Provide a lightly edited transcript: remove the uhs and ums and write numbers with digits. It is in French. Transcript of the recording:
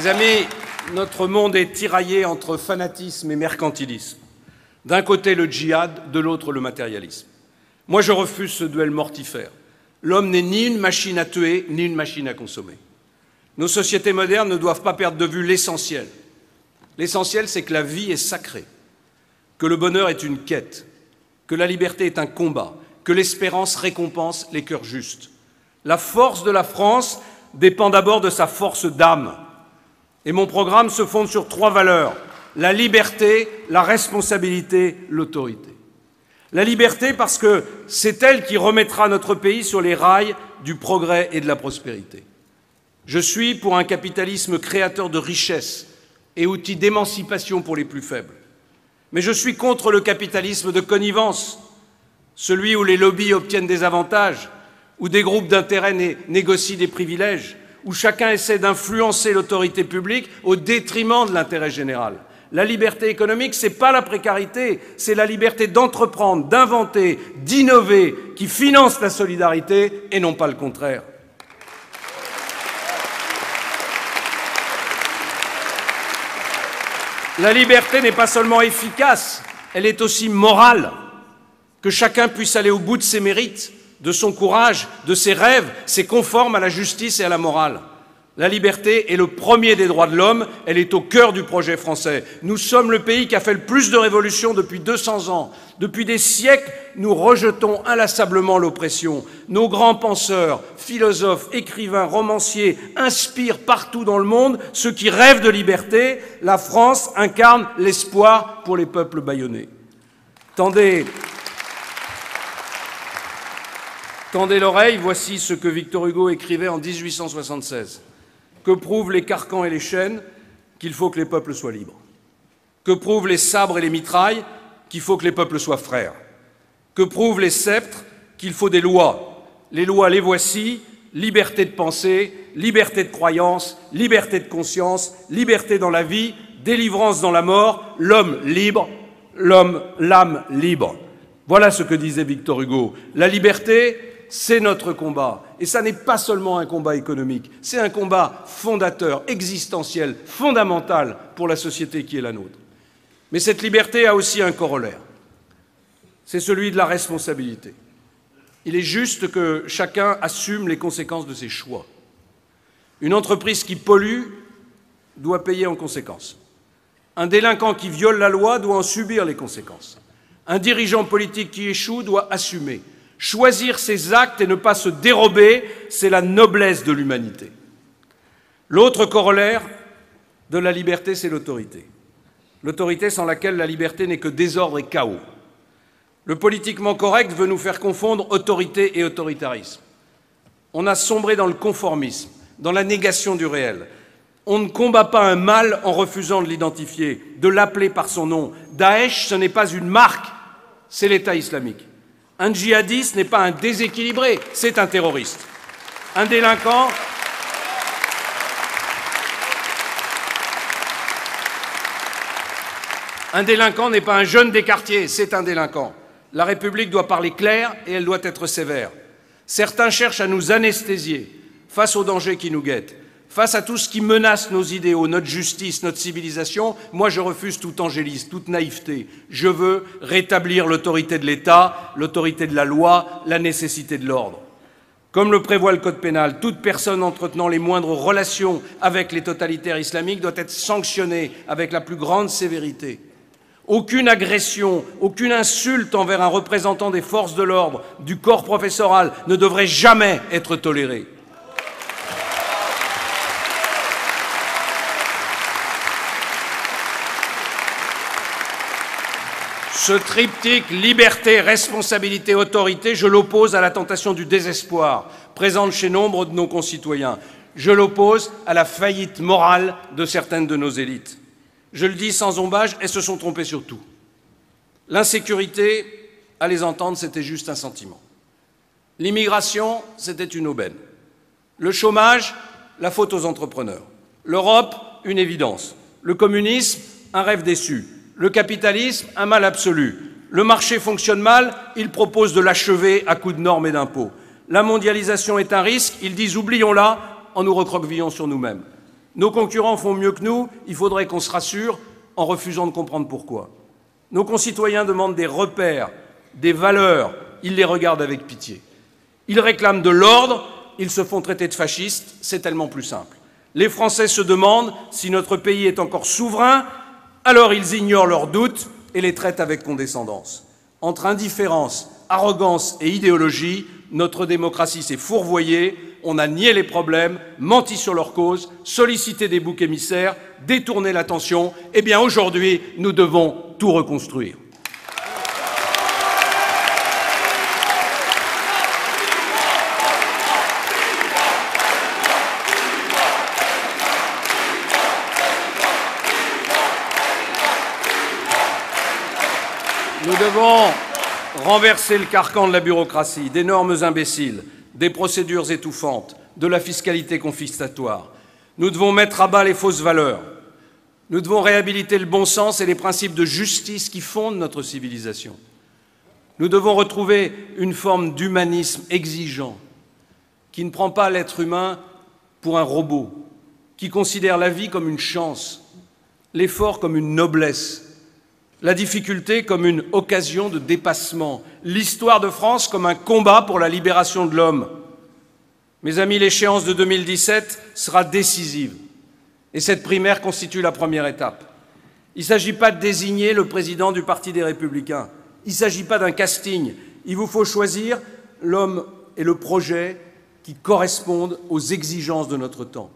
Mes amis, notre monde est tiraillé entre fanatisme et mercantilisme. D'un côté le djihad, de l'autre le matérialisme. Moi, je refuse ce duel mortifère. L'homme n'est ni une machine à tuer, ni une machine à consommer. Nos sociétés modernes ne doivent pas perdre de vue l'essentiel. L'essentiel, c'est que la vie est sacrée, que le bonheur est une quête, que la liberté est un combat, que l'espérance récompense les cœurs justes. La force de la France dépend d'abord de sa force d'âme. Et mon programme se fonde sur 3 valeurs: la liberté, la responsabilité, l'autorité. La liberté parce que c'est elle qui remettra notre pays sur les rails du progrès et de la prospérité. Je suis pour un capitalisme créateur de richesses et outil d'émancipation pour les plus faibles. Mais je suis contre le capitalisme de connivence, celui où les lobbies obtiennent des avantages, où des groupes d'intérêts négocient des privilèges, où chacun essaie d'influencer l'autorité publique au détriment de l'intérêt général. La liberté économique, ce n'est pas la précarité, c'est la liberté d'entreprendre, d'inventer, d'innover, qui finance la solidarité et non pas le contraire. La liberté n'est pas seulement efficace, elle est aussi morale. Que chacun puisse aller au bout de ses mérites, de son courage, de ses rêves, c'est conforme à la justice et à la morale. La liberté est le premier des droits de l'homme, elle est au cœur du projet français. Nous sommes le pays qui a fait le plus de révolutions depuis 200 ans. Depuis des siècles, nous rejetons inlassablement l'oppression. Nos grands penseurs, philosophes, écrivains, romanciers inspirent partout dans le monde ceux qui rêvent de liberté. La France incarne l'espoir pour les peuples bâillonnés. Tendez l'oreille, voici ce que Victor Hugo écrivait en 1876. Que prouvent les carcans et les chaînes? Qu'il faut que les peuples soient libres. Que prouvent les sabres et les mitrailles? Qu'il faut que les peuples soient frères. Que prouvent les sceptres? Qu'il faut des lois. Les lois, les voici: liberté de pensée, liberté de croyance, liberté de conscience, liberté dans la vie, délivrance dans la mort, l'homme libre, l'âme libre. Voilà ce que disait Victor Hugo. La liberté, c'est notre combat. Et ça n'est pas seulement un combat économique, c'est un combat fondateur, existentiel, fondamental pour la société qui est la nôtre. Mais cette liberté a aussi un corollaire. C'est celui de la responsabilité. Il est juste que chacun assume les conséquences de ses choix. Une entreprise qui pollue doit payer en conséquence. Un délinquant qui viole la loi doit en subir les conséquences. Un dirigeant politique qui échoue doit assumer. Choisir ses actes et ne pas se dérober, c'est la noblesse de l'humanité. L'autre corollaire de la liberté, c'est l'autorité. L'autorité sans laquelle la liberté n'est que désordre et chaos. Le politiquement correct veut nous faire confondre autorité et autoritarisme. On a sombré dans le conformisme, dans la négation du réel. On ne combat pas un mal en refusant de l'identifier, de l'appeler par son nom. Daesh, ce n'est pas une marque, c'est l'État islamique. Un djihadiste n'est pas un déséquilibré, c'est un terroriste. Un délinquant n'est pas un jeune des quartiers, c'est un délinquant. La République doit parler clair et elle doit être sévère. Certains cherchent à nous anesthésier face aux dangers qui nous guettent. Face à tout ce qui menace nos idéaux, notre justice, notre civilisation, moi je refuse tout angélisme, toute naïveté. Je veux rétablir l'autorité de l'État, l'autorité de la loi, la nécessité de l'ordre. Comme le prévoit le Code pénal, toute personne entretenant les moindres relations avec les totalitaires islamiques doit être sanctionnée avec la plus grande sévérité. Aucune agression, aucune insulte envers un représentant des forces de l'ordre, du corps professoral ne devrait jamais être tolérée. Ce triptyque liberté, responsabilité, autorité, je l'oppose à la tentation du désespoir, présente chez nombre de nos concitoyens. Je l'oppose à la faillite morale de certaines de nos élites. Je le dis sans ombage, elles se sont trompées sur tout. L'insécurité, à les entendre, c'était juste un sentiment. L'immigration, c'était une aubaine. Le chômage, la faute aux entrepreneurs. L'Europe, une évidence. Le communisme, un rêve déçu. Le capitalisme, un mal absolu. Le marché fonctionne mal, ils proposent de l'achever à coups de normes et d'impôts. La mondialisation est un risque, ils disent oublions-la en nous recroquevillant sur nous-mêmes. Nos concurrents font mieux que nous, il faudrait qu'on se rassure en refusant de comprendre pourquoi. Nos concitoyens demandent des repères, des valeurs, ils les regardent avec pitié. Ils réclament de l'ordre, ils se font traiter de fascistes, c'est tellement plus simple. Les Français se demandent si notre pays est encore souverain, alors ils ignorent leurs doutes et les traitent avec condescendance. Entre indifférence, arrogance et idéologie, notre démocratie s'est fourvoyée, on a nié les problèmes, menti sur leur cause, sollicité des boucs émissaires, détourné l'attention. Eh bien aujourd'hui, nous devons tout reconstruire. Nous devons renverser le carcan de la bureaucratie, des normes imbéciles, des procédures étouffantes, de la fiscalité confiscatoire. Nous devons mettre à bas les fausses valeurs. Nous devons réhabiliter le bon sens et les principes de justice qui fondent notre civilisation. Nous devons retrouver une forme d'humanisme exigeant, qui ne prend pas l'être humain pour un robot, qui considère la vie comme une chance, l'effort comme une noblesse, la difficulté comme une occasion de dépassement, l'histoire de France comme un combat pour la libération de l'homme. Mes amis, l'échéance de 2017 sera décisive et cette primaire constitue la première étape. Il ne s'agit pas de désigner le président du Parti des Républicains, il ne s'agit pas d'un casting, il vous faut choisir l'homme et le projet qui correspondent aux exigences de notre temps.